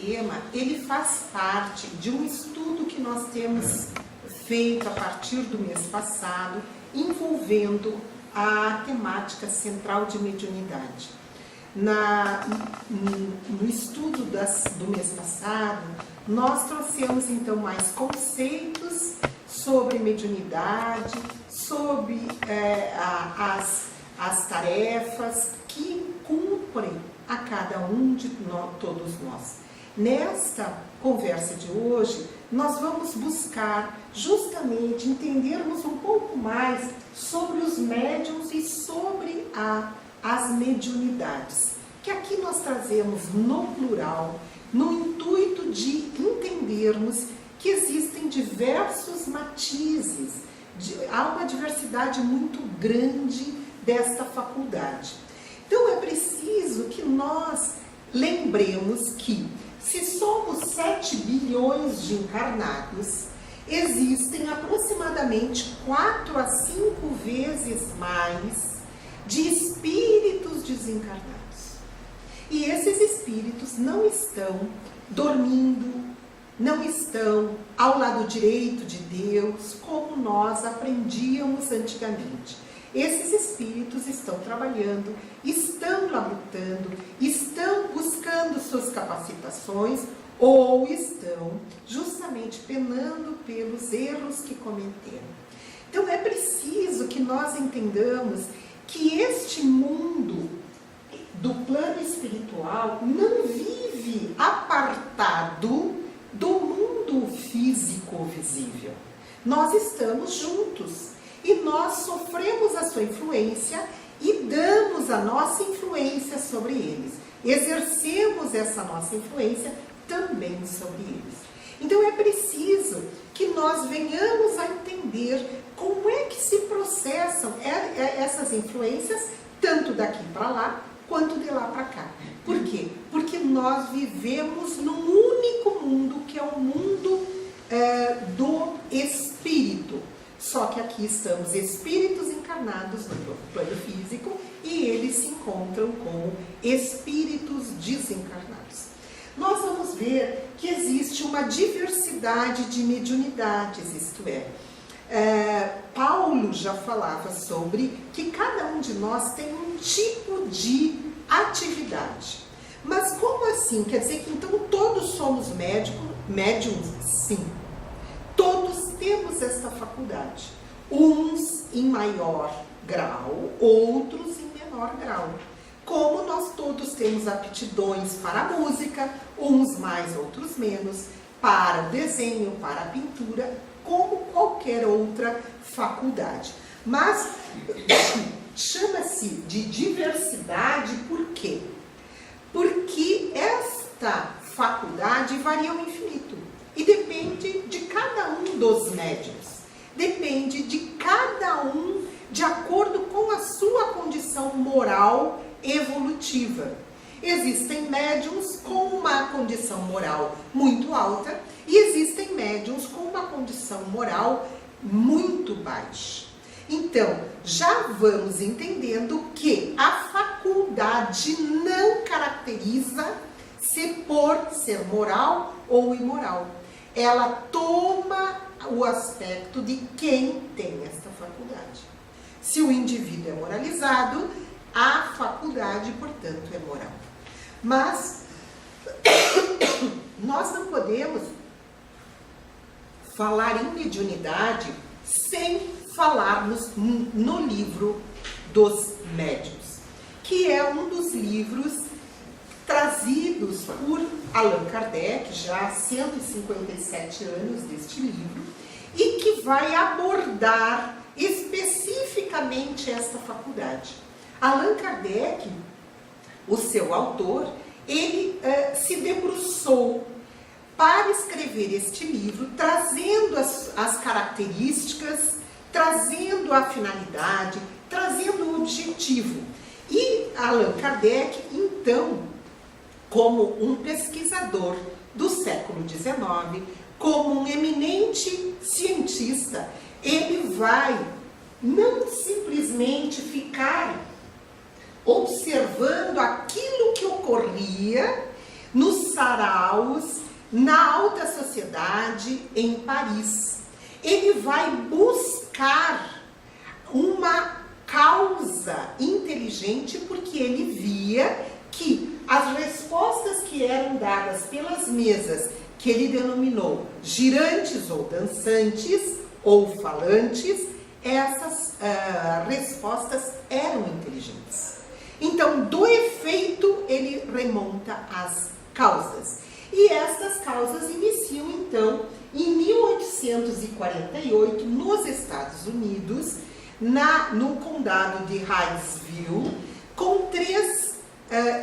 tema, ele faz parte de um estudo que nós temos feito a partir do mês passado, envolvendo a temática central de mediunidade. No estudo do mês passado, nós trouxemos então mais conceitos sobre mediunidade, sobre as tarefas que cumprem a cada um de todos nós. Nesta conversa de hoje, nós vamos buscar justamente entendermos um pouco mais sobre os médiuns e sobre as mediunidades, que aqui nós trazemos no plural, no intuito de entendermos que existem diversos matizes, há uma diversidade muito grande desta faculdade. Então é preciso que nós lembremos que, se somos 7 bilhões de encarnados, existem aproximadamente 4 a 5 vezes mais de espíritos desencarnados. E esses espíritos não estão dormindo, não estão ao lado direito de Deus, como nós aprendíamos antigamente. Esses espíritos estão trabalhando, estão labutando, estão buscando suas capacitações ou estão justamente penando pelos erros que cometeram. Então é preciso que nós entendamos que este mundo do plano espiritual não vive apartado do mundo físico visível. Nós estamos juntos e nós sofremos a sua influência e damos a nossa influência sobre eles. Exercemos essa nossa influência também sobre eles. Então é preciso que nós venhamos a entender como é que se processam essas influências, tanto daqui para lá, quanto de lá para cá. Por quê? Porque nós vivemos num único mundo, que é o mundo do espírito. Só que aqui estamos espíritos encarnados no plano físico e eles se encontram como espíritos desencarnados. Nós vamos ver que existe uma diversidade de mediunidades, isto é, Paulo já falava sobre que cada um de nós tem um tipo de atividade. Mas como assim? Quer dizer que então todos somos médiums? Sim. Todos temos esta faculdade. Uns em maior grau, outros em menor grau. Como nós todos temos aptidões para a música, uns mais, outros menos, para o desenho, para a pintura, como qualquer outra faculdade. Mas chama-se de diversidade por quê? Porque esta faculdade varia ao infinito e depende de cada um dos médiuns. Depende de cada um de acordo com a sua condição moral evolutiva. Existem médiuns com uma condição moral muito alta e existem médiuns com uma condição moral muito baixa. Então, já vamos entendendo que a faculdade não caracteriza-se por ser moral ou imoral. Ela toma o aspecto de quem tem esta faculdade. Se o indivíduo é moralizado, a faculdade, portanto, é moral. Mas nós não podemos falar em mediunidade sem falarmos no livro dos médiuns, que é um dos livros trazidos por Allan Kardec, já há 157 anos deste livro, e que vai abordar especificamente esta faculdade. Allan Kardec, o seu autor, ele se debruçou para escrever este livro, trazendo as características, trazendo a finalidade, trazendo o objetivo. E Allan Kardec, então, como um pesquisador do século XIX, como um eminente cientista, ele vai não simplesmente ficar observando aquilo que ocorria nos saraus, na alta sociedade em Paris. Ele vai buscar uma causa inteligente porque ele via que as respostas que eram dadas pelas mesas, que ele denominou girantes ou dançantes ou falantes, essas respostas eram inteligentes. Então, do efeito, ele remonta às causas. E estas causas iniciam, então, em 1848, nos Estados Unidos, no condado de Hydesville, com 3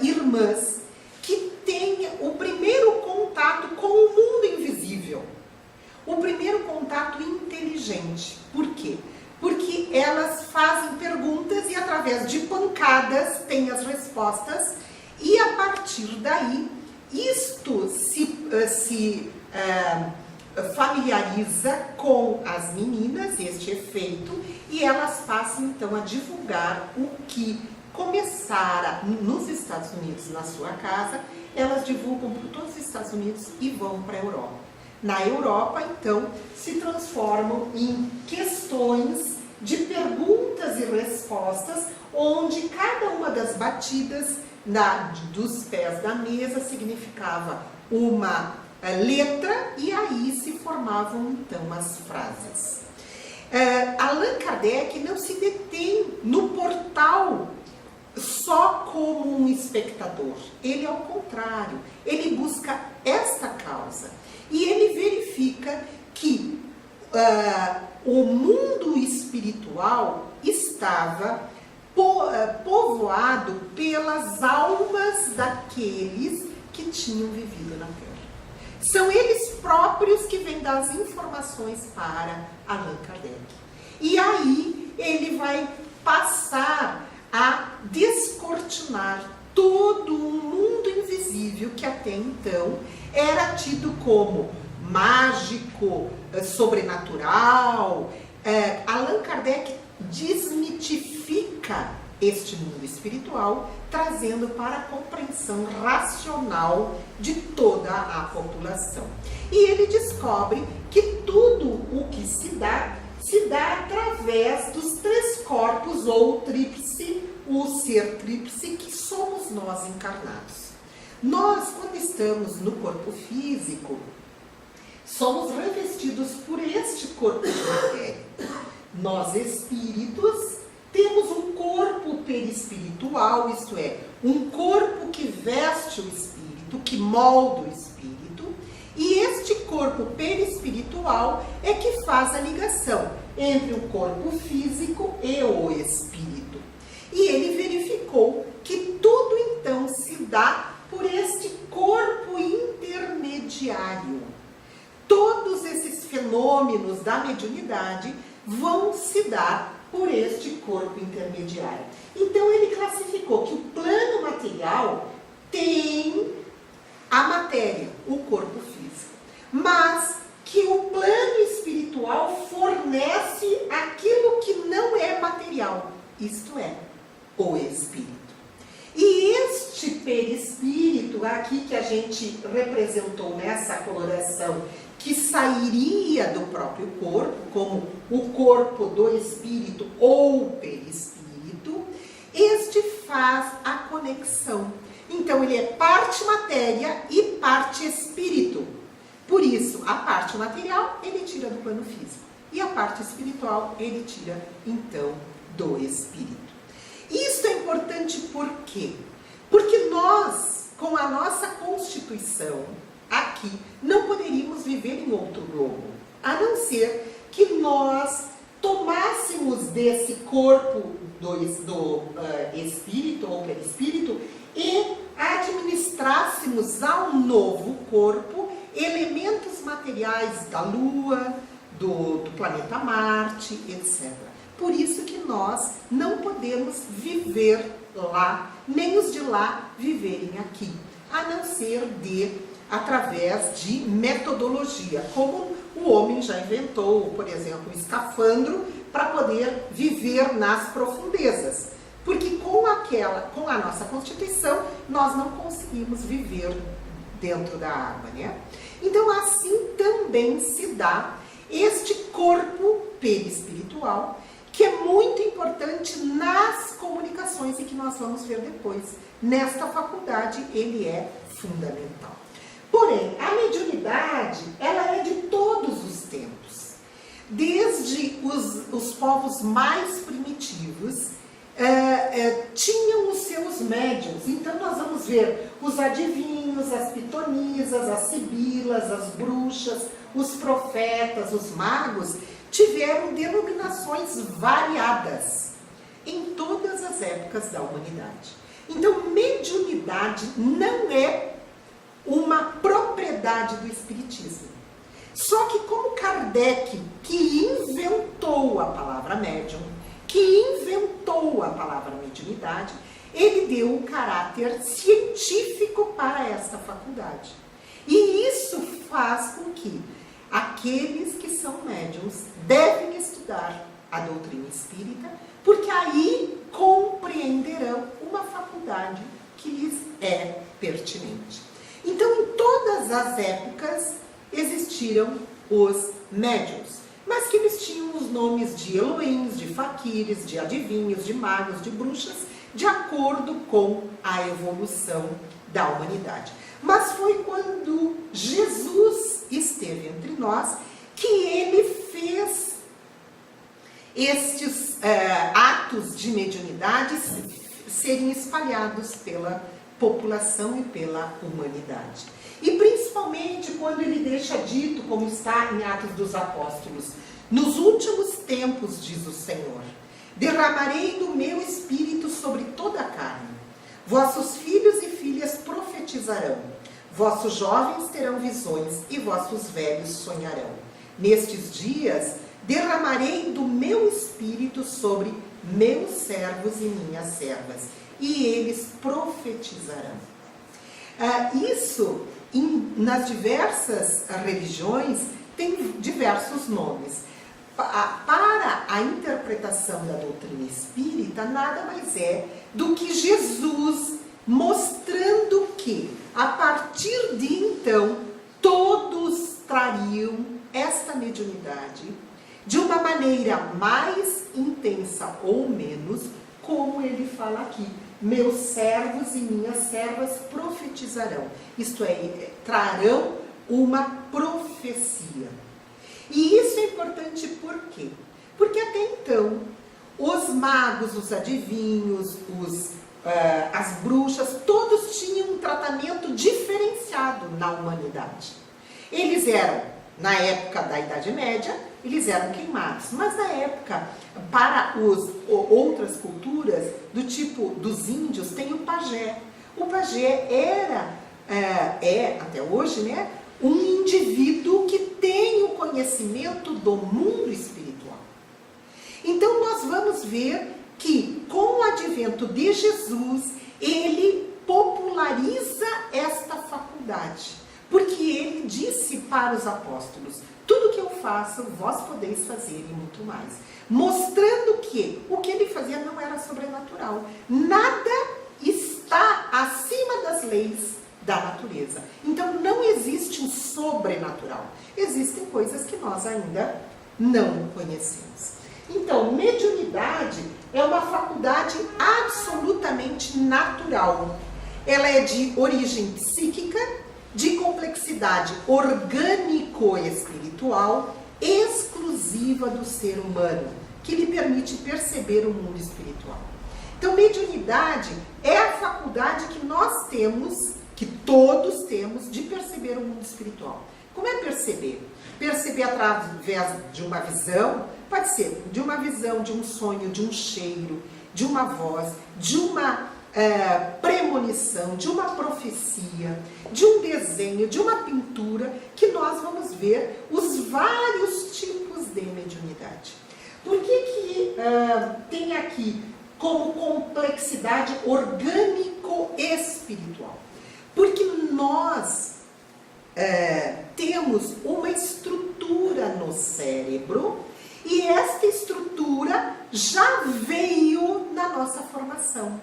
irmãs que têm o primeiro contato com o mundo invisível. O primeiro contato inteligente. Por quê? Porque elas fazem perguntas e através de pancadas têm as respostas e a partir daí isto se familiariza com as meninas, este efeito, e elas passam então a divulgar o que começara nos Estados Unidos, na sua casa, elas divulgam por todos os Estados Unidos e vão para a Europa. Na Europa, então, se transformam em questões de perguntas e respostas, onde cada uma das batidas dos pés da mesa significava uma letra e aí se formavam, então, as frases. Allan Kardec não se detém no portal só como um espectador. Ele, ao contrário, ele busca esta causa. E ele verifica que o mundo espiritual estava povoado pelas almas daqueles que tinham vivido na Terra. São eles próprios que vêm dar as informações para Allan Kardec. E aí ele vai passar a descortinar todo um mundo invisível que até então era tido como mágico, sobrenatural. Allan Kardec desmitifica este mundo espiritual, trazendo para a compreensão racional de toda a população. E ele descobre que tudo o que se dá através dos 3 corpos ou tríplice, o ser tríplice que somos nós encarnados. Nós, quando estamos no corpo físico, somos revestidos por este corpo de matéria. Nós, espíritos, temos um corpo perispiritual, isto é, um corpo que veste o espírito, que molda o espírito, e este corpo perispiritual é que faz a ligação entre o corpo físico e o espírito. E ele verificou que tudo então se dá por este corpo intermediário. Todos esses fenômenos da mediunidade vão se dar por este corpo intermediário. Então ele classificou que o plano material tem a matéria, o corpo físico, mas que o plano espiritual fornece aquilo que não é material, isto é, o espírito. E este perispírito aqui que a gente representou nessa coloração, que sairia do próprio corpo, como o corpo do espírito ou perispírito, este faz a conexão. Então, ele é parte matéria e parte espírito. Por isso, a parte material ele tira do plano físico e a parte espiritual ele tira, então, do espírito. Isso é importante por quê? Porque nós, com a nossa constituição aqui, não poderíamos viver em outro globo, a não ser que nós tomássemos desse corpo do espírito ou perispírito e administrássemos ao novo corpo elementos materiais da Lua, do planeta Marte, etc. Por isso que nós não podemos viver lá, nem os de lá viverem aqui, a não ser através de metodologia, como o homem já inventou, por exemplo, o escafandro, para poder viver nas profundezas. Porque com a nossa constituição, nós não conseguimos viver dentro da água, né? Então, assim também se dá este corpo perispiritual, que é muito importante nas comunicações e que nós vamos ver depois. Nesta faculdade, ele é fundamental. Porém, a mediunidade, ela é de todos os tempos. Desde os povos mais primitivos, tinham os seus médiuns. Então, nós vamos ver os adivinhos, as pitonisas, as sibilas, as bruxas, os profetas, os magos, tiveram denominações variadas em todas as épocas da humanidade. Então, mediunidade não é uma propriedade do espiritismo. Só que como Kardec, que inventou a palavra médium, que inventou a palavra mediunidade, ele deu um caráter científico para esta faculdade. E isso faz com que aqueles que são médiums devem estudar a doutrina espírita, porque aí compreenderão uma faculdade que lhes é pertinente. Então, em todas as épocas existiram os médiuns, mas que eles tinham os nomes de Elohims, de faquires, de adivinhos, de magos, de bruxas, de acordo com a evolução da humanidade. Mas foi quando Jesus esteve entre nós que ele fez estes atos de mediunidade serem espalhados pela população e pela humanidade. E principalmente quando ele deixa dito, como está em Atos dos Apóstolos, nos últimos tempos, diz o Senhor, derramarei do meu espírito sobre toda a carne. Vossos filhos e filhas profetizarão, vossos jovens terão visões e vossos velhos sonharão. Nestes dias derramarei do meu espírito sobre meus servos e minhas servas, e eles profetizarão. Isso, nas diversas religiões, tem diversos nomes. Para a interpretação da doutrina espírita, nada mais é do que Jesus mostrando que, a partir de então, todos trariam esta mediunidade de uma maneira mais intensa ou menos, como ele fala aqui: meus servos e minhas servas profetizarão. Isto é, trarão uma profecia. E isso é importante por quê? Porque até então, os magos, os adivinhos, as bruxas, todos tinham um tratamento diferenciado na humanidade. Eles eram, na época da Idade Média, eles eram queimados. Mas na época, para outras culturas, do tipo dos índios, tem o pajé. O pajé é até hoje, né, um indivíduo que tem o conhecimento do mundo espiritual. Então nós vamos ver que com o advento de Jesus, ele populariza esta faculdade, porque ele disse para os apóstolos: tudo que eu faço, vós podeis fazer e muito mais. Mostrando que o que ele fazia não era sobrenatural. Nada está acima das leis da natureza. Então não existe um sobrenatural. Existem coisas que nós ainda não conhecemos. Então, mediunidade é uma faculdade absolutamente natural. Ela é de origem psíquica, de complexidade orgânico-espiritual, exclusiva do ser humano, que lhe permite perceber o mundo espiritual. Então, mediunidade é a faculdade que nós temos, que todos temos, de perceber o mundo espiritual. Como é perceber? Perceber através de uma visão, pode ser de uma visão, de um sonho, de um cheiro, de uma voz, de uma premonição, de uma profecia, de um desenho, de uma pintura, que nós vamos ver os vários tipos de mediunidade. Por que tem aqui como complexidade orgânico-espiritual? Porque nós temos uma estrutura no cérebro, e esta estrutura já veio na nossa formação,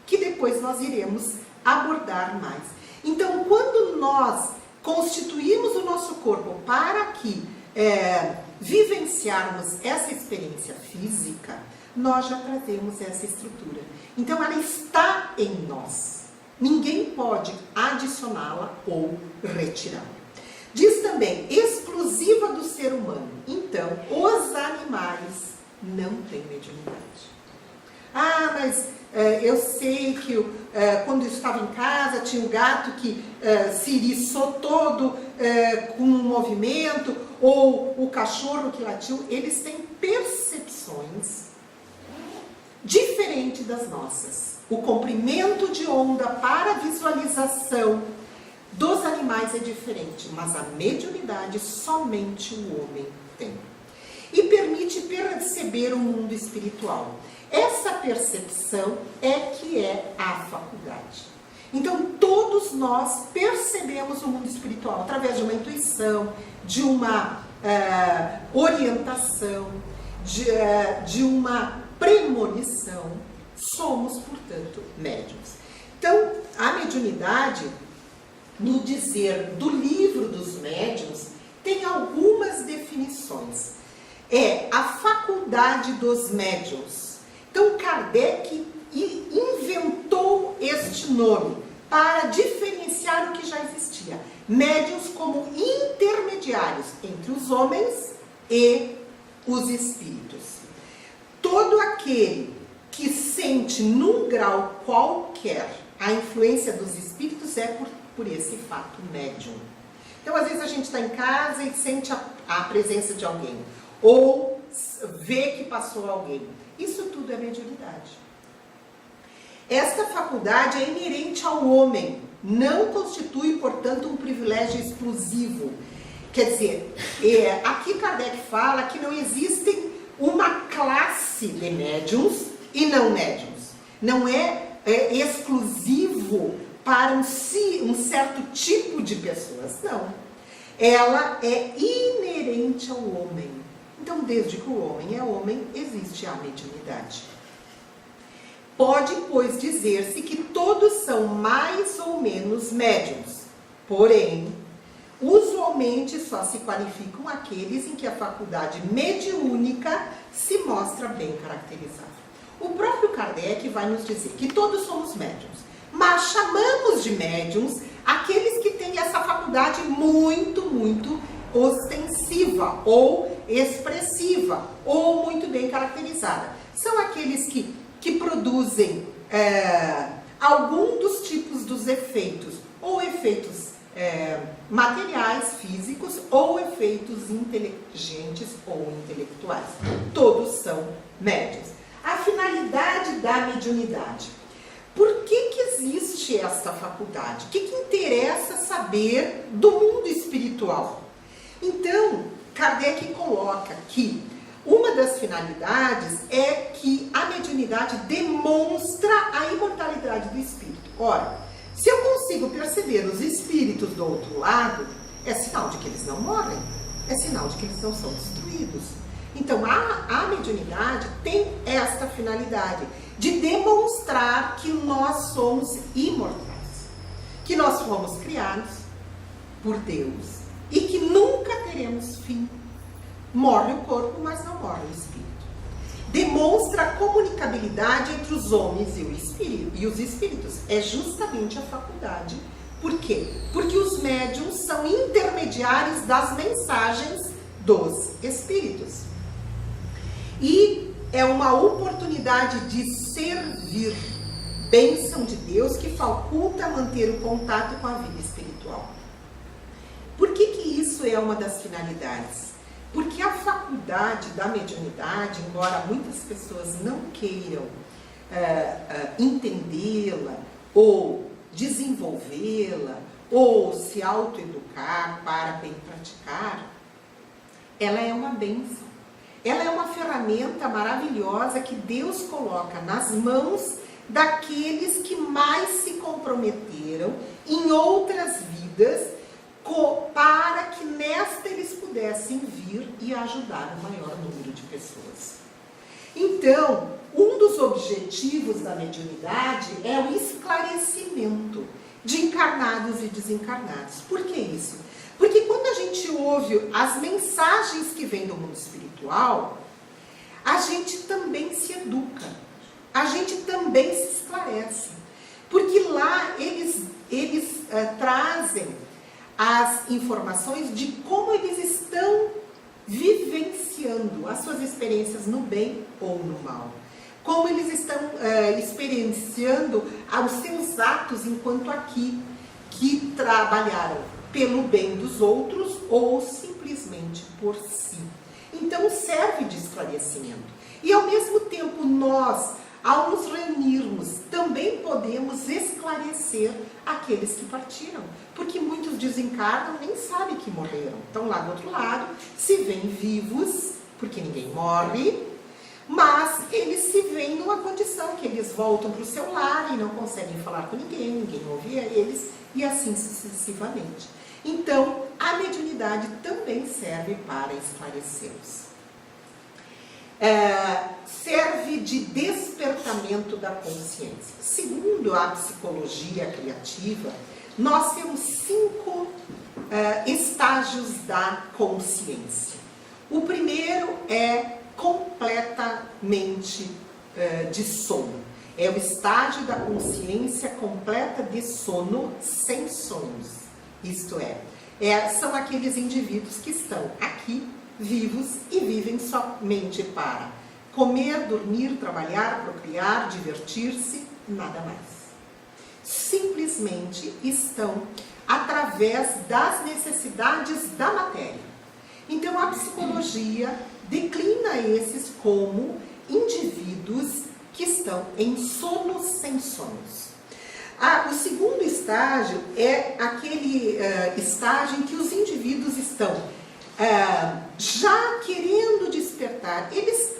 que depois nós iremos abordar mais. Então, quando quando nós constituímos o nosso corpo para que vivenciarmos essa experiência física, nós já trazemos essa estrutura. Então ela está em nós. Ninguém pode adicioná-la ou retirá-la. Diz também, exclusiva do ser humano. Então, os animais não têm mediunidade. Ah, mas eu sei que quando eu estava em casa tinha um gato que se iriçou todo com um movimento, ou o cachorro que latiu. Eles têm percepções diferentes das nossas. O comprimento de onda para visualização dos animais é diferente, mas a mediunidade somente o homem tem. E permite perceber o mundo espiritual. Essa percepção é que é a faculdade. Então, todos nós percebemos o mundo espiritual através de uma intuição, de uma orientação, de uma premonição. Somos, portanto, médiuns. Então, a mediunidade, no dizer do livro dos médiuns, tem algumas definições. É a faculdade dos médiuns. Então, Kardec inventou este nome para diferenciar o que já existia. Médiuns como intermediários entre os homens e os espíritos. Todo aquele que sente num grau qualquer a influência dos espíritos é por esse fato médium. Então, às vezes a gente está em casa e sente a presença de alguém, ou vê que passou alguém. Isso tudo é mediunidade. Esta faculdade é inerente ao homem, não constitui, portanto, um privilégio exclusivo. Quer dizer, aqui Kardec fala que não existe uma classe de médiums e não médiums. Não é exclusivo para um certo tipo de pessoas, não. Ela é inerente ao homem. Então, desde que o homem é homem, existe a mediunidade. Pode, pois, dizer-se que todos são mais ou menos médiuns. Porém, usualmente só se qualificam aqueles em que a faculdade mediúnica se mostra bem caracterizada. O próprio Kardec vai nos dizer que todos somos médiuns, mas chamamos de médiuns aqueles que têm essa faculdade muito, muito ostensiva, ou expressiva, ou muito bem caracterizada. São aqueles que produzem algum dos tipos dos efeitos, ou efeitos materiais, físicos, ou efeitos inteligentes ou intelectuais. Todos são médiuns. A finalidade da mediunidade. Por que existe esta faculdade? O que interessa saber do mundo espiritual? Então, Kardec coloca que uma das finalidades é que a mediunidade demonstra a imortalidade do espírito. Ora, se eu consigo perceber os espíritos do outro lado, é sinal de que eles não morrem, é sinal de que eles não são destruídos. Então, a mediunidade tem esta finalidade de demonstrar que nós somos imortais, que nós fomos criados por Deus e que nunca teremos fim. Morre o corpo, mas não morre o espírito. Demonstra a comunicabilidade entre os homens e os espíritos. É justamente a faculdade. Por quê? Porque os médiuns são intermediários das mensagens dos espíritos. E é uma oportunidade de servir, bênção de Deus que faculta manter o contato com a vida espiritual. Por que isso é uma das finalidades? Porque a faculdade da mediunidade, embora muitas pessoas não queiram entendê-la, ou desenvolvê-la, ou se autoeducar para bem praticar, ela é uma bênção. Ela é uma ferramenta maravilhosa que Deus coloca nas mãos daqueles que mais se comprometeram em outras vidas, para que nesta eles pudessem vir e ajudar o maior número de pessoas. Então, um dos objetivos da mediunidade é o esclarecimento. de encarnados e desencarnados. Por que isso? Porque quando a gente ouve as mensagens que vêm do mundo espiritual, a gente também se educa, a gente também se esclarece. Porque lá eles trazem as informações de como eles estão vivenciando as suas experiências no bem ou no mal. Como eles estão experienciando os seus atos enquanto aqui, que trabalharam pelo bem dos outros ou simplesmente por si. Então serve de esclarecimento. E ao mesmo tempo nós, ao nos reunirmos, também podemos esclarecer aqueles que partiram. Porque muitos desencarnam, nem sabem que morreram. Estão lá do outro lado, se veem vivos, porque ninguém morre, mas eles se veem numa condição que eles voltam para o seu lar e não conseguem falar com ninguém, ninguém ouvia eles, e assim sucessivamente. Então, a mediunidade também serve para esclarecê-los. Serve de despertamento da consciência. Segundo a psicologia criativa, nós temos 5 estágios da consciência. O primeiro é completamente de sono. É o estágio da consciência completa de sono sem sonhos. Isto são aqueles indivíduos que estão aqui, vivos, e vivem somente para comer, dormir, trabalhar, procriar, divertir-se, nada mais. Simplesmente estão através das necessidades da matéria. Então a psicologia declina esses como indivíduos que estão em sono sem sonhos. O segundo estágio é aquele estágio em que os indivíduos estão já querendo despertar. Eles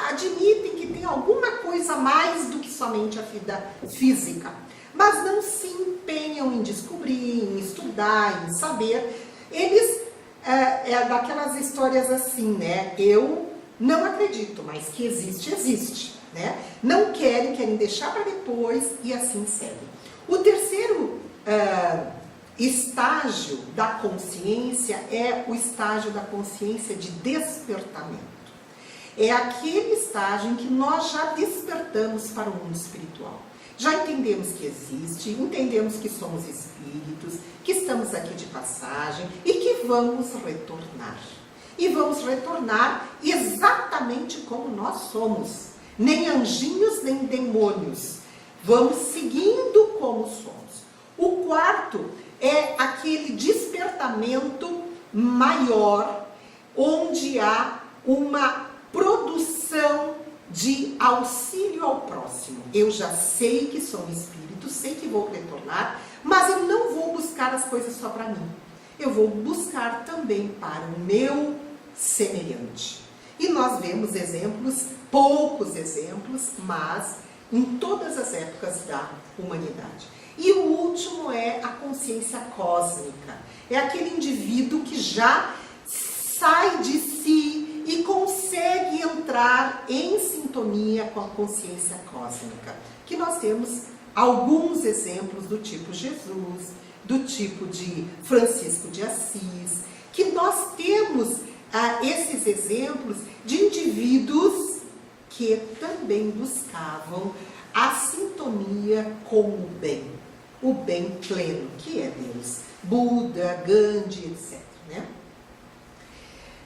admitem que tem alguma coisa mais do que somente a vida física, mas não se empenham em descobrir, em estudar, em saber. Eles daquelas histórias assim, né? Eu não acredito, mas que existe, existe, né? Não querem deixar para depois e assim seguem. O terceiro estágio da consciência é o estágio da consciência de despertamento. É aquele estágio em que nós já despertamos para o mundo espiritual. Já entendemos que existe, entendemos que somos espíritos, que estamos aqui de passagem e que vamos retornar. E vamos retornar exatamente como nós somos. Nem anjinhos, nem demônios. Vamos seguindo como somos. O quarto é aquele despertamento maior, onde há uma produção de auxílio ao próximo. Eu já sei que sou um espírito, sei que vou retornar, mas eu não vou buscar as coisas só para mim. Eu vou buscar também para o meu semelhante. E nós vemos exemplos, poucos exemplos, mas em todas as épocas da humanidade. E o último é a consciência cósmica. É aquele indivíduo que já sai de si e consegue entrar em sintonia com a consciência cósmica. Que nós temos alguns exemplos do tipo Jesus, do tipo de Francisco de Assis, que nós temos esses exemplos de indivíduos que também buscavam a sintonia com o bem pleno, que é Deus, Buda, Gandhi, etc. Né?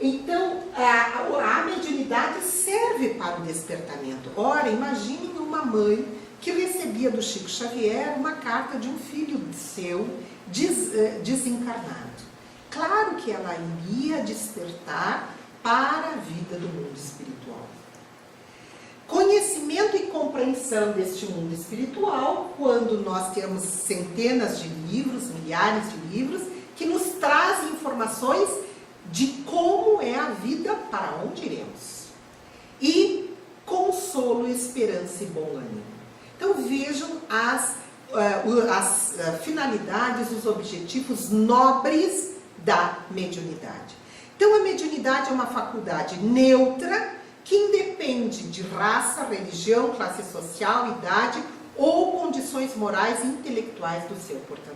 Então, a mediunidade serve para o despertamento. Ora, imaginem uma mãe que recebia do Chico Xavier uma carta de um filho seu desencarnado. Claro que ela iria despertar para a vida do mundo espiritual. Conhecimento e compreensão deste mundo espiritual, quando nós temos centenas de livros, milhares de livros, que nos trazem informações de como é a vida, para onde iremos. E consolo, esperança e bom ânimo. Então vejam as finalidades, os objetivos nobres da mediunidade. Então a mediunidade é uma faculdade neutra, que independe de raça, religião, classe social, idade ou condições morais e intelectuais do seu portador.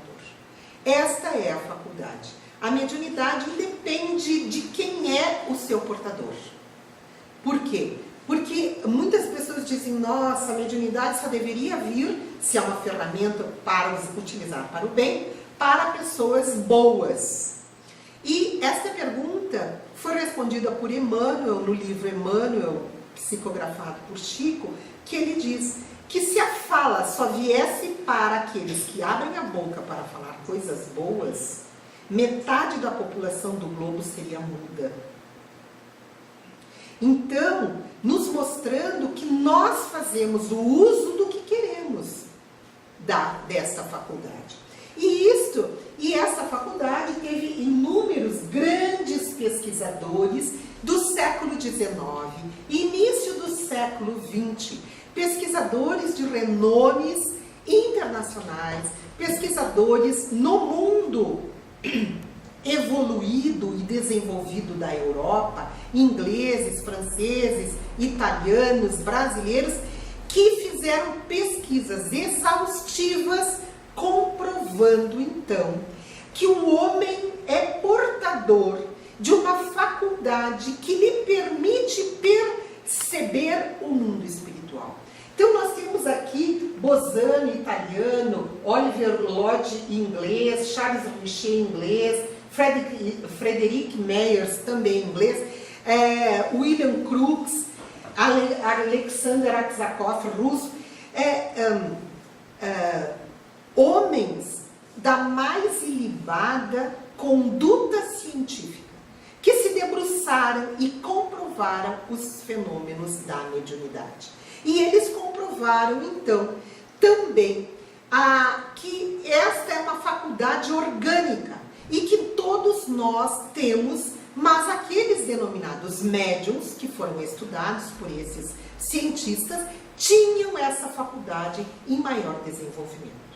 Esta é a faculdade. A mediunidade independe de quem é o seu portador. Por quê? Porque muitas pessoas dizem, nossa, a mediunidade só deveria vir, se é uma ferramenta para utilizar para o bem, para pessoas boas. E esta pergunta foi respondida por Emmanuel, no livro Emmanuel, psicografado por Chico, que ele diz que se a fala só viesse para aqueles que abrem a boca para falar coisas boas, metade da população do globo seria muda. Então, nos mostrando que nós fazemos o uso do que queremos desta faculdade. E essa faculdade teve inúmeros grandes pesquisadores do século XIX, início do século XX, pesquisadores de renomes internacionais, pesquisadores no mundo evoluído e desenvolvido da Europa, ingleses, franceses, italianos, brasileiros, que fizeram pesquisas exaustivas comprovando então que o homem é portador de uma faculdade que lhe permite perceber o mundo espiritual. Então nós temos aqui Bosano, italiano, Oliver Lodge, inglês, Charles Richer, inglês, Frederick Myers, também inglês, William Crookes, Alexander Aksakov, russo, homens da mais ilibada conduta científica, que se debruçaram e comprovaram os fenômenos da mediunidade. E eles comprovaram, então, também que esta é uma faculdade orgânica e que todos nós temos, mas aqueles denominados médiuns, que foram estudados por esses cientistas, tinham essa faculdade em maior desenvolvimento.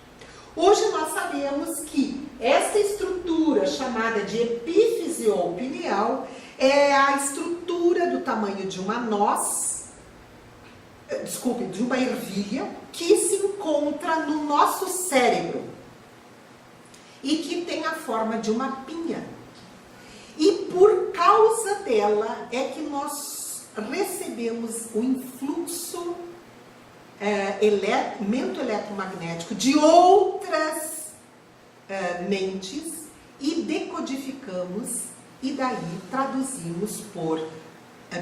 Hoje nós sabemos que essa estrutura chamada de epífise ou pineal é a estrutura do tamanho de uma noz, de uma ervilha, que se encontra no nosso cérebro e que tem a forma de uma pinha. E por causa dela é que nós recebemos o influxo mento eletromagnético de outras mentes e decodificamos e daí traduzimos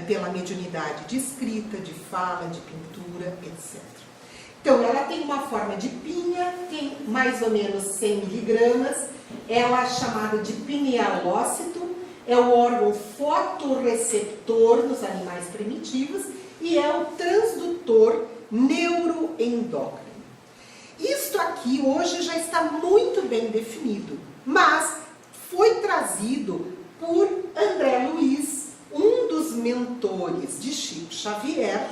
pela mediunidade de escrita, de fala, de pintura, etc. Então ela tem uma forma de pinha, tem mais ou menos 100 miligramas, ela é chamada de pinealócito, é o órgão fotorreceptor nos animais primitivos e é o transdutor neuroendócrino. Isto aqui hoje já está muito bem definido, mas foi trazido por André Luiz, um dos mentores de Chico Xavier,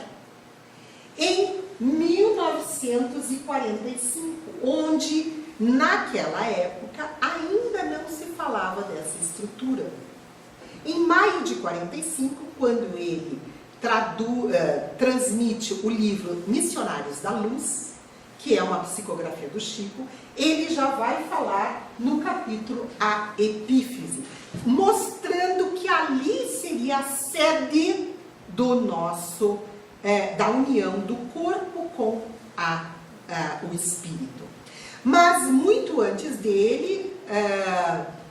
em 1945, onde naquela época ainda não se falava dessa estrutura. Em maio de 45, quando ele transmite o livro Missionários da Luz, que é uma psicografia do Chico, ele já vai falar no capítulo A Epífise, mostrando que ali seria a sede do nosso, da união do corpo com o espírito. Mas muito antes dele,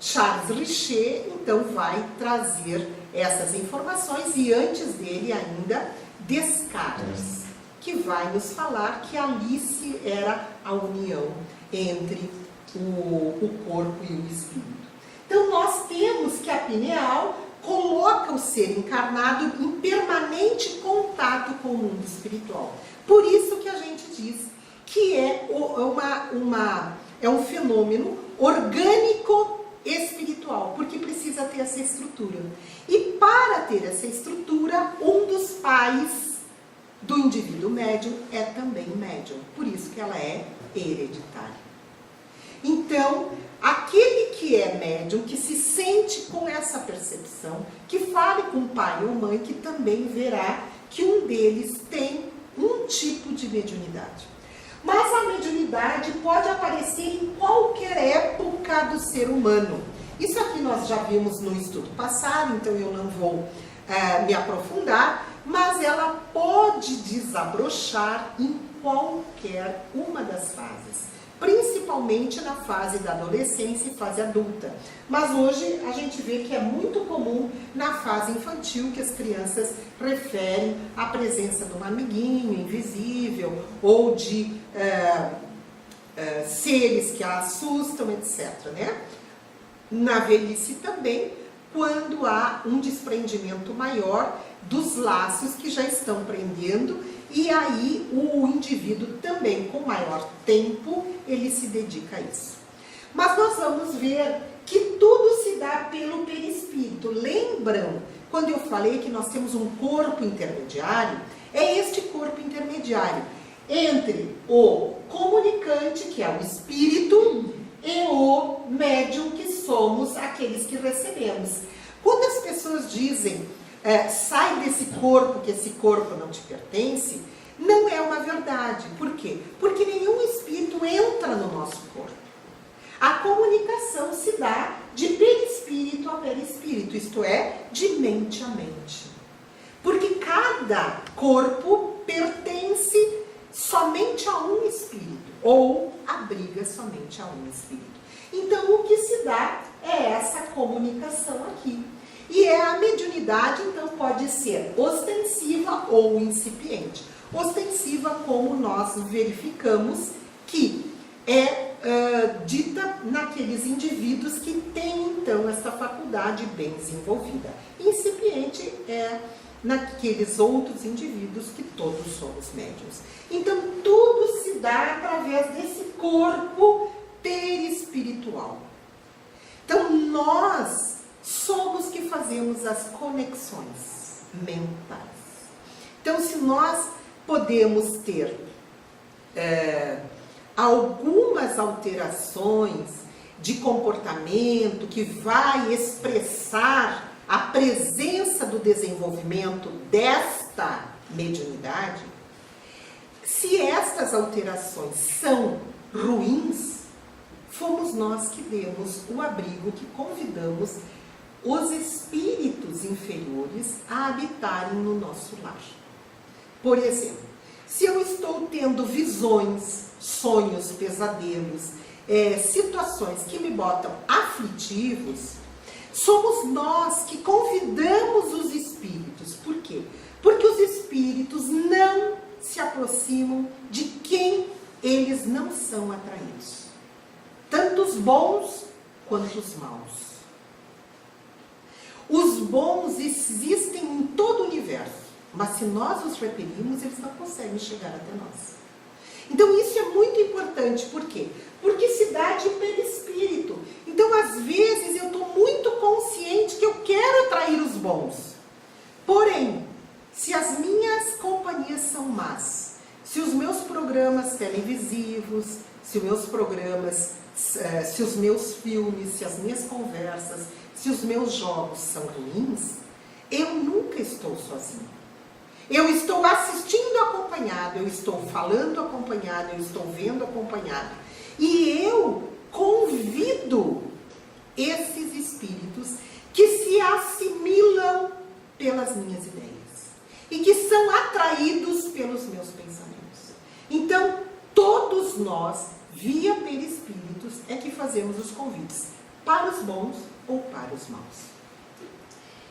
Charles Richer, então, vai trazer essas informações, e antes dele ainda, Descartes, que vai nos falar que ali era a união entre o corpo e o espírito. Então, nós temos que a pineal coloca o ser encarnado em permanente contato com o mundo espiritual. Por isso que a gente diz que é um fenômeno orgânico espiritual, porque precisa ter essa estrutura. E para ter essa estrutura, um dos pais do indivíduo médium é também médium, por isso que ela é hereditária. Então, aquele que é médium, que se sente com essa percepção, que fale com o pai ou mãe, que também verá que um deles tem um tipo de mediunidade. Mas a mediunidade pode aparecer em qualquer época do ser humano. Isso aqui nós já vimos no estudo passado, então eu não vou me aprofundar, mas ela pode desabrochar em qualquer uma das fases, principalmente na fase da adolescência e fase adulta. Mas hoje a gente vê que é muito comum na fase infantil que as crianças referem à presença de um amiguinho invisível ou de seres que a assustam, etc., né? Na velhice também, quando há um desprendimento maior dos laços que já estão prendendo, e aí o indivíduo também, com maior tempo, ele se dedica a isso. Mas nós vamos ver que tudo se dá pelo perispírito. Lembram quando eu falei que nós temos um corpo intermediário? É este corpo intermediário entre o comunicante, que é o espírito, e o médium, que somos aqueles que recebemos. Quando as pessoas dizem, sai desse corpo, que esse corpo não te pertence, não é uma verdade. Por quê? Porque nenhum espírito entra no nosso corpo. A comunicação se dá de perispírito a perispírito, isto é, de mente a mente. Porque cada corpo pertence somente a um espírito, ou abriga somente a um espírito. Então, o que se dá é essa comunicação aqui. E a mediunidade, então, pode ser ostensiva ou incipiente. Ostensiva, como nós verificamos, que é dita naqueles indivíduos que têm, então, essa faculdade bem desenvolvida. Incipiente é naqueles outros indivíduos que todos somos médiuns. Então, tudo se dá através desse corpo perispiritual. Então, nós somos que fazemos as conexões mentais. Então, se nós podemos ter algumas alterações de comportamento que vai expressar a presença do desenvolvimento desta mediunidade, se estas alterações são ruins, fomos nós que demos o abrigo, que convidamos os espíritos inferiores a habitarem no nosso lar. Por exemplo, se eu estou tendo visões, sonhos, pesadelos, situações que me botam aflitivos, somos nós que convidamos os espíritos. Por quê? Porque os espíritos não se aproximam de quem eles não são atraídos. Tanto os bons quanto os maus. Os bons existem em todo o universo, mas se nós os repelimos, eles não conseguem chegar até nós. Então isso é muito importante. Por quê? Porque se dá de perispírito. Então, às vezes, eu estou muito consciente que eu quero atrair os bons. Porém, se as minhas companhias são más, se os meus programas televisivos, se os meus programas, se os meus filmes, se as minhas conversas, se os meus jogos são ruins, eu nunca estou sozinho. Eu estou assistindo acompanhado, eu estou falando acompanhado, eu estou vendo acompanhado. E eu convido esses espíritos que se assimilam pelas minhas ideias e que são atraídos pelos meus pensamentos. Então, todos nós, via perispíritos, é que fazemos os convites para os bons ou para os maus.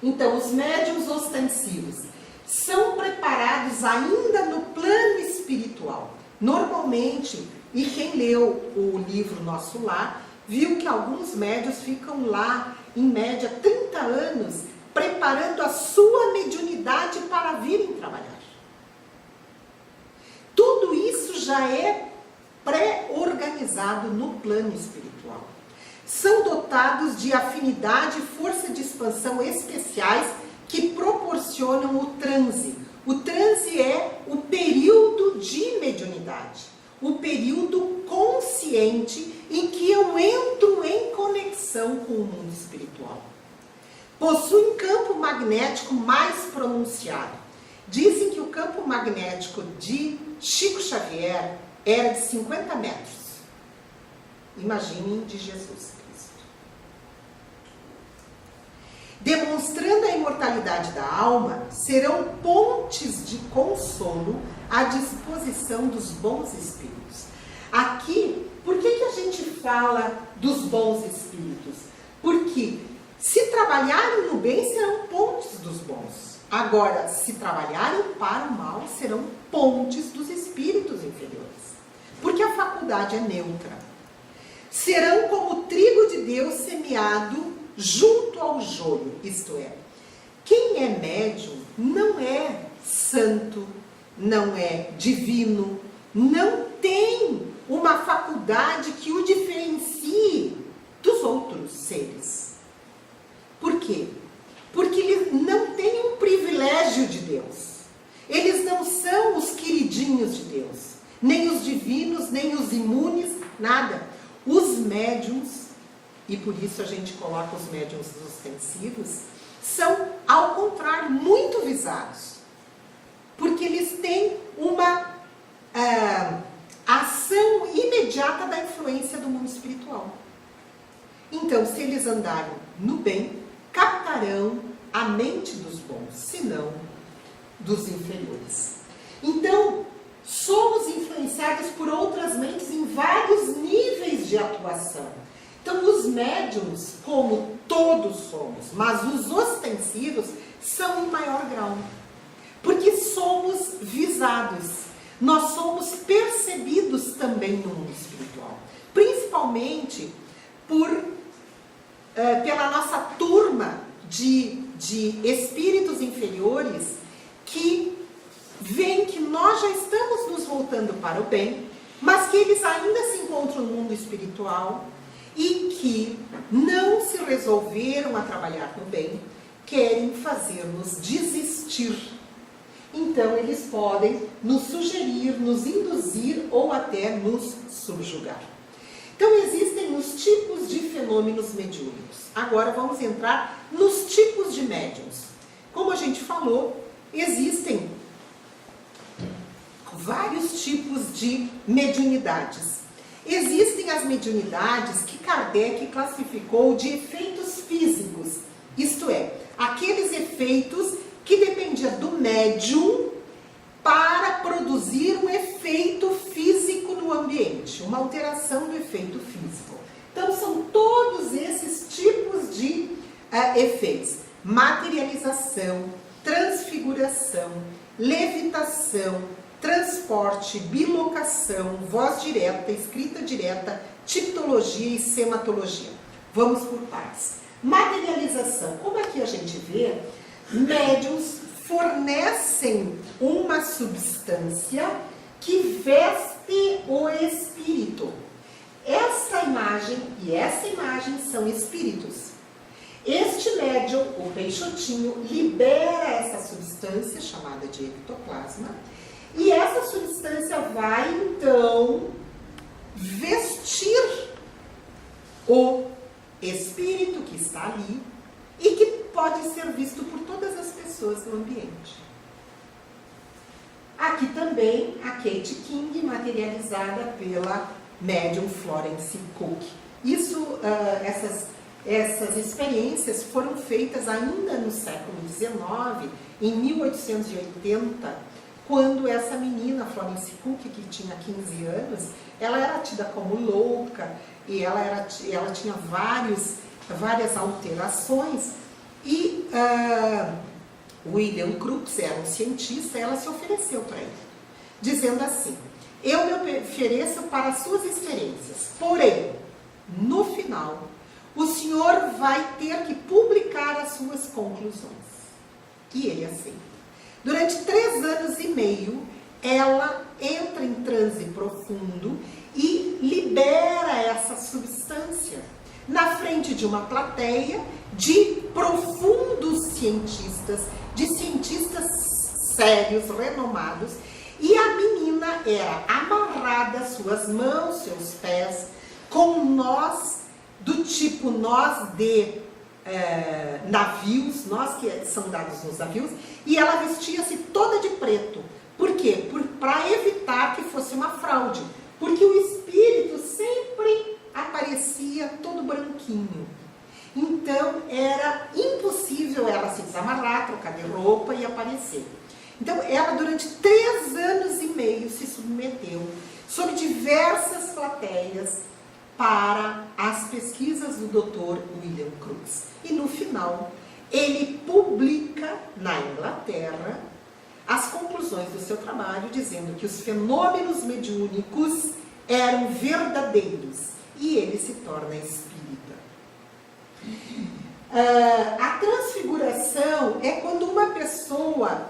Então, os médiuns ostensivos são preparados ainda no plano espiritual. Normalmente, e quem leu o livro Nosso Lar, viu que alguns médiuns ficam lá, em média, 30 anos, preparando a sua mediunidade para virem trabalhar. Tudo isso já é pré-organizado no plano espiritual. São dotados de afinidade e força de expansão especiais que proporcionam o transe. O transe é o período de mediunidade, o período consciente em que eu entro em conexão com o mundo espiritual. Possuem campo magnético mais pronunciado. Dizem que o campo magnético de Chico Xavier era de 50 metros. Imaginem de Jesus Cristo. Demonstrando a imortalidade da alma, serão pontes de consolo à disposição dos bons espíritos. Aqui, por que a gente fala dos bons espíritos? Porque se trabalharem no bem, serão pontes dos bons. Agora, se trabalharem para o mal, serão pontes dos espíritos inferiores. Porque a faculdade é neutra. Serão como o trigo de Deus semeado junto ao joio, isto é, quem é médium não é santo, não é divino, não tem uma faculdade que o diferencie dos outros seres. Por quê? Porque eles não têm um privilégio de Deus. Eles não são os queridinhos de Deus, nem os divinos, nem os imunes, nada. Os médiums, e por isso a gente coloca os médiums ostensivos, são, ao contrário, muito visados. Porque eles têm uma ação imediata da influência do mundo espiritual. Então, se eles andarem no bem, captarão a mente dos bons, se não dos inferiores. Então, somos influenciados por outras mentes em vários níveis de atuação. Então, os médiums, como todos somos, mas os ostensivos são em maior grau. Porque somos visados. Nós somos percebidos também no mundo espiritual. Principalmente pela nossa turma de espíritos inferiores que veem que nós já estamos nos voltando para o bem, mas que eles ainda se encontram no mundo espiritual e que não se resolveram a trabalhar no bem, querem fazer-nos desistir. Então, eles podem nos sugerir, nos induzir ou até nos subjugar. Então, existem os tipos de fenômenos mediúnicos. Agora, vamos entrar nos tipos de médiuns. Como a gente falou, existem vários tipos de mediunidades. Existem as mediunidades que Kardec classificou de efeitos físicos, isto é, aqueles efeitos que dependiam do médium para produzir um efeito físico no ambiente, uma alteração do efeito físico. Então, são todos esses tipos de efeitos: materialização, transfiguração, levitação, transporte, bilocação, voz direta, escrita direta, tipologia e sematologia. Vamos por partes. Materialização. Como aqui a gente vê, médiuns fornecem uma substância que veste o espírito. Essa imagem e essa imagem são espíritos. Este médium, o Peixotinho, libera essa substância chamada de ectoplasma. E essa substância vai, então, vestir o espírito que está ali e que pode ser visto por todas as pessoas no ambiente. Aqui também a Kate King, materializada pela médium Florence Cook. Essas experiências foram feitas ainda no século XIX, em 1880, quando essa menina, Florence Cook, que tinha 15 anos, ela era tida como louca e ela tinha várias alterações. E William Crookes era um cientista, ela se ofereceu para ele, dizendo assim: eu me ofereço para as suas experiências, porém, no final, o senhor vai ter que publicar as suas conclusões. E ele aceita. Durante 3 anos e meio, ela entra em transe profundo e libera essa substância na frente de uma plateia de profundos cientistas, de cientistas sérios, renomados, e a menina era amarrada, suas mãos, seus pés, com nós do tipo nós de navios, nós que são dados nos navios, e ela vestia-se toda de preto, Por quê? Para evitar que fosse uma fraude. Porque o espírito sempre aparecia todo branquinho. Então, era impossível ela se desamarrar, trocar de roupa e aparecer. Então, ela durante 3 anos e meio se submeteu, sob diversas plateias, para as pesquisas do Dr. William Crookes. E no final, ele publica na Inglaterra as conclusões do seu trabalho, dizendo que os fenômenos mediúnicos eram verdadeiros, e ele se torna espírita. A transfiguração é quando uma pessoa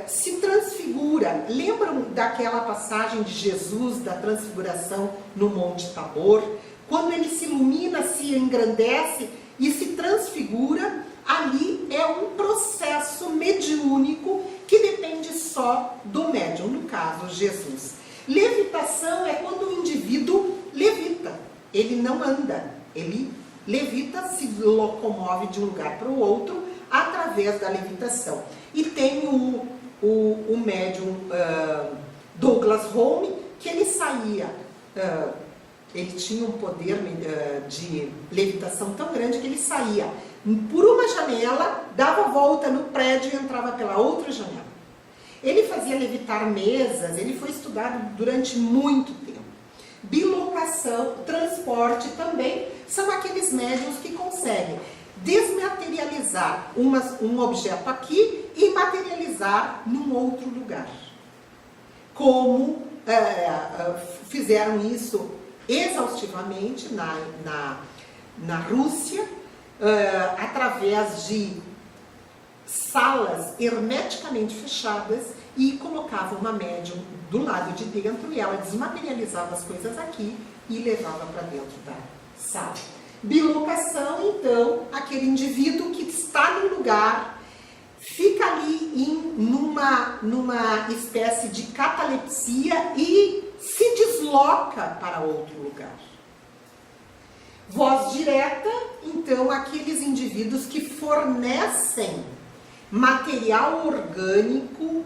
se transfigura. Lembram daquela passagem de Jesus, da transfiguração no Monte Tabor? Quando ele se ilumina, se engrandece e se transfigura, ali é um processo mediúnico que depende só do médium, no caso, Jesus. Levitação é quando o indivíduo levita, ele não anda, ele levita, se locomove de um lugar para o outro através da levitação. E tem o médium Douglas Home, que ele saía, ele tinha um poder de levitação tão grande que ele saía por uma janela, dava volta no prédio e entrava pela outra janela. Ele fazia levitar mesas, ele foi estudado durante muito tempo. Bilocação, transporte também, são aqueles médiuns que conseguem desmaterializar um objeto aqui e materializar num outro lugar. Como fizeram isso exaustivamente na Rússia, através de salas hermeticamente fechadas, e colocava uma médium do lado de dentro e ela desmaterializava as coisas aqui e levava para dentro da sala. Bilocação, então, aquele indivíduo que está no lugar, fica ali numa espécie de catalepsia e se desloca para outro lugar. Voz direta, então, aqueles indivíduos que fornecem material orgânico,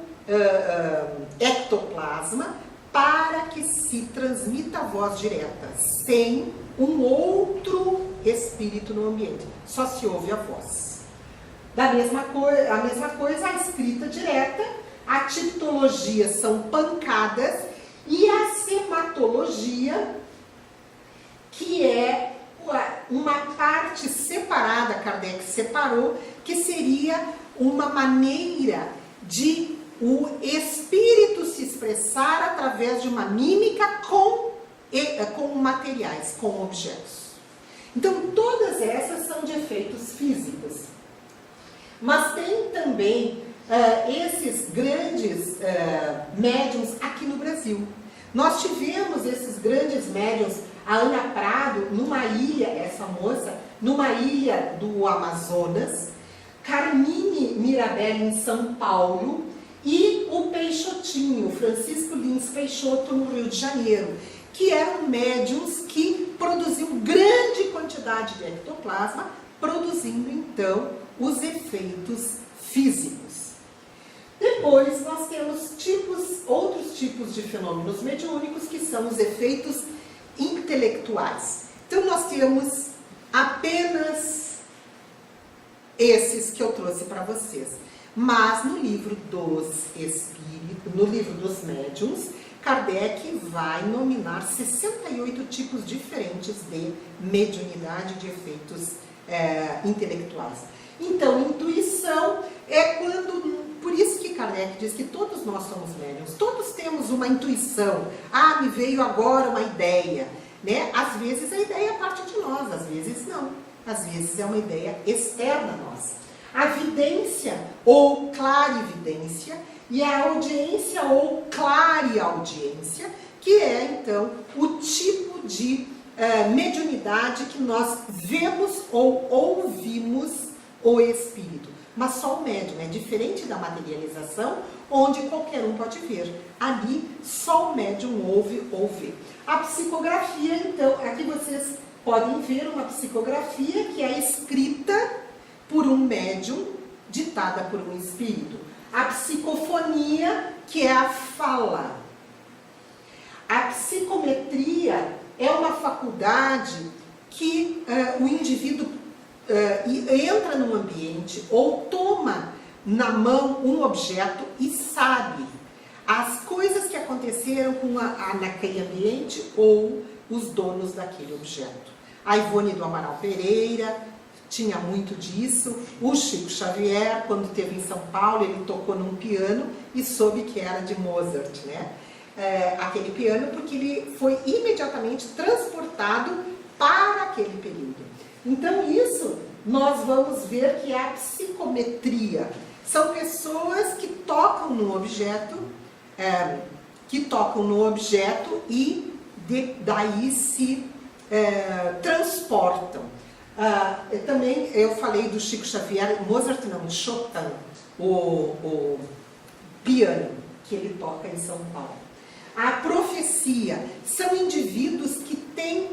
ectoplasma, para que se transmita a voz direta, sem um outro espírito no ambiente, só se ouve a voz. A mesma coisa a escrita direta, a tipologia são pancadas, e a sematologia, que é uma parte separada, Kardec separou, que seria uma maneira de o espírito se expressar através de uma mímica com materiais, com objetos. Então, todas essas são de efeitos físicos. Mas tem também esses grandes médiums aqui no Brasil. Nós tivemos esses grandes médiums, a Ana Prado, numa ilha, essa moça, numa ilha do Amazonas, Carmine Mirabelli em São Paulo, e o Peixotinho, Francisco Lins Peixoto, no Rio de Janeiro, que eram médiums que produziam grande quantidade de ectoplasma, produzindo então os efeitos físicos. Depois nós temos outros tipos de fenômenos mediúnicos, que são os efeitos intelectuais. Então nós temos apenas esses que eu trouxe para vocês. Mas no livro dos espíritos, no livro dos médiuns, Kardec vai nominar 68 tipos diferentes de mediunidade, de efeitos intelectuais. Então, intuição é quando... Por isso que Kardec diz que todos nós somos médiuns, todos temos uma intuição. Me veio agora uma ideia, né? Às vezes a ideia parte de nós, às vezes não. Às vezes é uma ideia externa nossa. A vidência ou clarividência e a audiência ou clareaudiência, que é então o tipo de mediunidade que nós vemos ou ouvimos o espírito. Mas só o médium, é diferente da materialização, onde qualquer um pode ver. Ali só o médium ouve ou vê. A psicografia, então, aqui vocês podem ver uma psicografia que é escrita por um médium, ditada por um espírito. A psicofonia, que é a fala. A psicometria é uma faculdade que o indivíduo entra num ambiente ou toma na mão um objeto e sabe as coisas que aconteceram naquele ambiente ou os donos daquele objeto. A Ivone do Amaral Pereira tinha muito disso. O Chico Xavier, quando esteve em São Paulo, ele tocou num piano e soube que era de Mozart, né? Aquele piano, porque ele foi imediatamente transportado para aquele período. Então isso nós vamos ver que é a psicometria. São pessoas que tocam no objeto, e daí se transportam. Também eu falei do Chico Xavier, Mozart não, Chopin, o piano que ele toca em São Paulo. A profecia são indivíduos que têm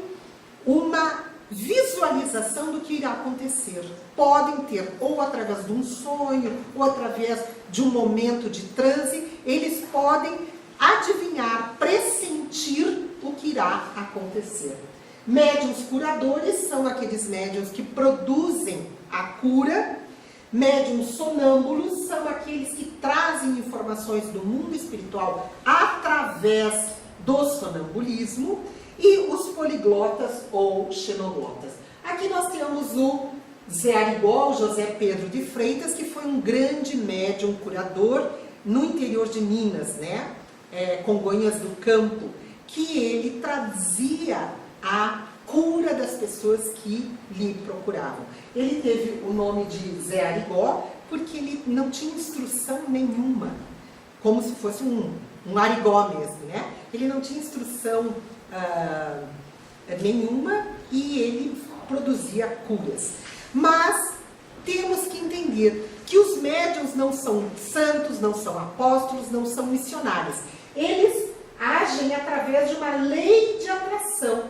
uma visualização do que irá acontecer. Podem ter, ou através de um sonho, ou através de um momento de transe, eles podem adivinhar, pressentir o que irá acontecer. Médiuns curadores são aqueles médiuns que produzem a cura. Médiuns sonâmbulos são aqueles que trazem informações do mundo espiritual através do sonambulismo. E os poliglotas ou xenoglotas. Aqui nós temos o Zé Arigó, José Pedro de Freitas, que foi um grande médium curador no interior de Minas, né? Congonhas do Campo, que ele trazia a cura das pessoas que lhe procuravam. Ele teve o nome de Zé Arigó porque ele não tinha instrução nenhuma, como se fosse um arigó mesmo, né? Ele não tinha instrução nenhuma e ele produzia curas. Mas temos que entender que os médiuns não são santos, não são apóstolos, não são missionários. Eles agem através de uma lei de atração.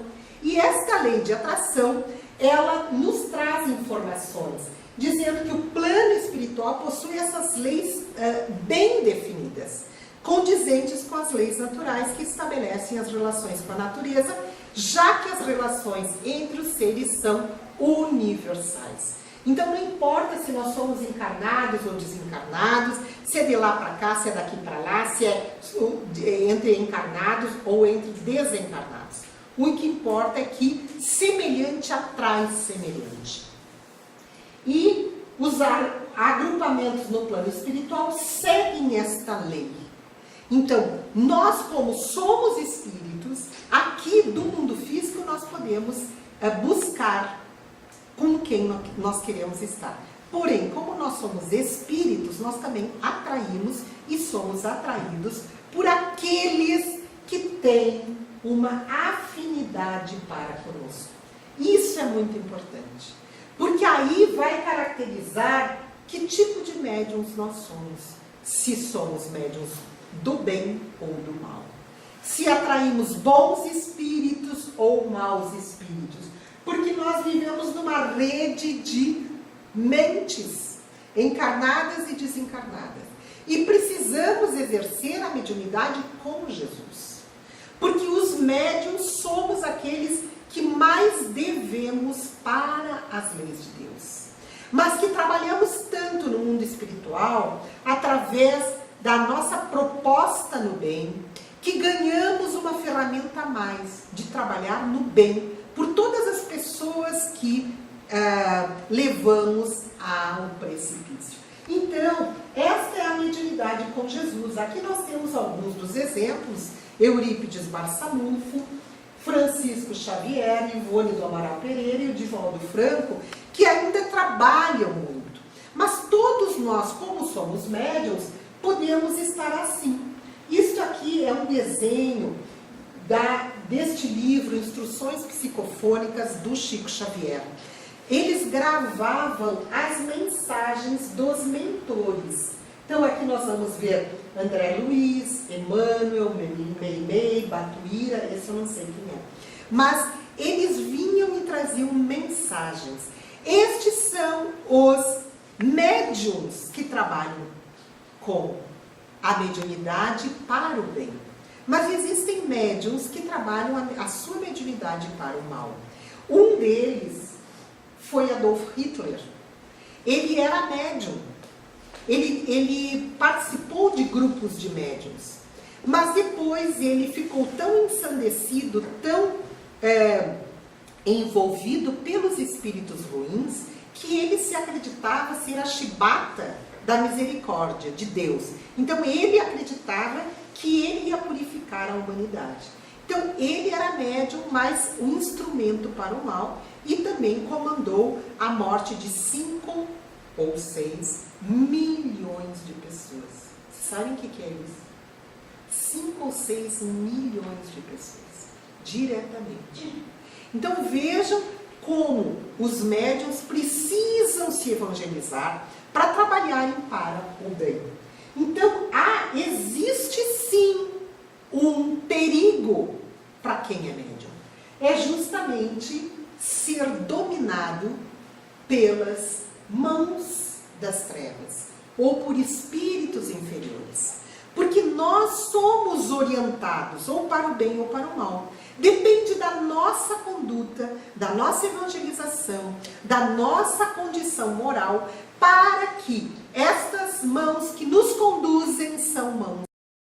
E esta lei de atração, ela nos traz informações, dizendo que o plano espiritual possui essas leis bem definidas, condizentes com as leis naturais que estabelecem as relações com a natureza, já que as relações entre os seres são universais. Então não importa se nós somos encarnados ou desencarnados, se é de lá para cá, se é daqui para lá, se é entre encarnados ou entre desencarnados. O que importa é que semelhante atrai semelhante. E os agrupamentos no plano espiritual seguem esta lei. Então, nós como somos espíritos, aqui do mundo físico nós podemos buscar com quem nós queremos estar. Porém, como nós somos espíritos, nós também atraímos e somos atraídos por aqueles que têm uma afinidade para conosco. Isso é muito importante, porque aí vai caracterizar que tipo de médiuns nós somos. Se somos médiuns do bem ou do mal. Se atraímos bons espíritos ou maus espíritos. Porque nós vivemos numa rede de mentes encarnadas e desencarnadas. E precisamos exercer a mediunidade com Jesus. Porque os médiuns somos aqueles que mais devemos para as leis de Deus. Mas que trabalhamos tanto no mundo espiritual, através da nossa proposta no bem, que ganhamos uma ferramenta a mais de trabalhar no bem por todas as pessoas que levamos ao precipício. Então, esta é a mediunidade com Jesus. Aqui nós temos alguns dos exemplos: Eurípides Barçanufo, Francisco Xavier, Ivone do Amaral Pereira e o Divaldo Franco, que ainda trabalham muito. Mas todos nós, como somos médiuns, podemos estar assim. Isto aqui é um desenho deste livro, Instruções Psicofônicas, do Chico Xavier. Eles gravavam as mensagens dos mentores. Então aqui nós vamos ver André Luiz, Emmanuel, Meimei, Batuíra, esse eu não sei quem é. Mas eles vinham e traziam mensagens. Estes são os médiuns que trabalham com a mediunidade para o bem. Mas existem médiuns que trabalham a sua mediunidade para o mal. Um deles foi Adolf Hitler. Ele era médium. Ele participou de grupos de médiuns. Mas depois ele ficou tão ensandecido, tão envolvido pelos espíritos ruins, que ele se acreditava ser a chibata da misericórdia de Deus. Então ele acreditava que ele ia purificar a humanidade. Então ele era médium, mas um instrumento para o mal, e também comandou a morte de 5 ou 6 milhões de pessoas. Sabem o que é isso? 5 ou 6 milhões de pessoas, diretamente. Então vejam como os médiuns precisam se evangelizar para trabalharem para o bem. Então existe sim um perigo para quem é médium. É justamente ser dominado pelas mãos das trevas ou por espíritos inferiores. Porque nós somos orientados ou para o bem ou para o mal. Depende da nossa conduta, da nossa evangelização, da nossa condição moral, para que estas mãos que nos conduzem são mãos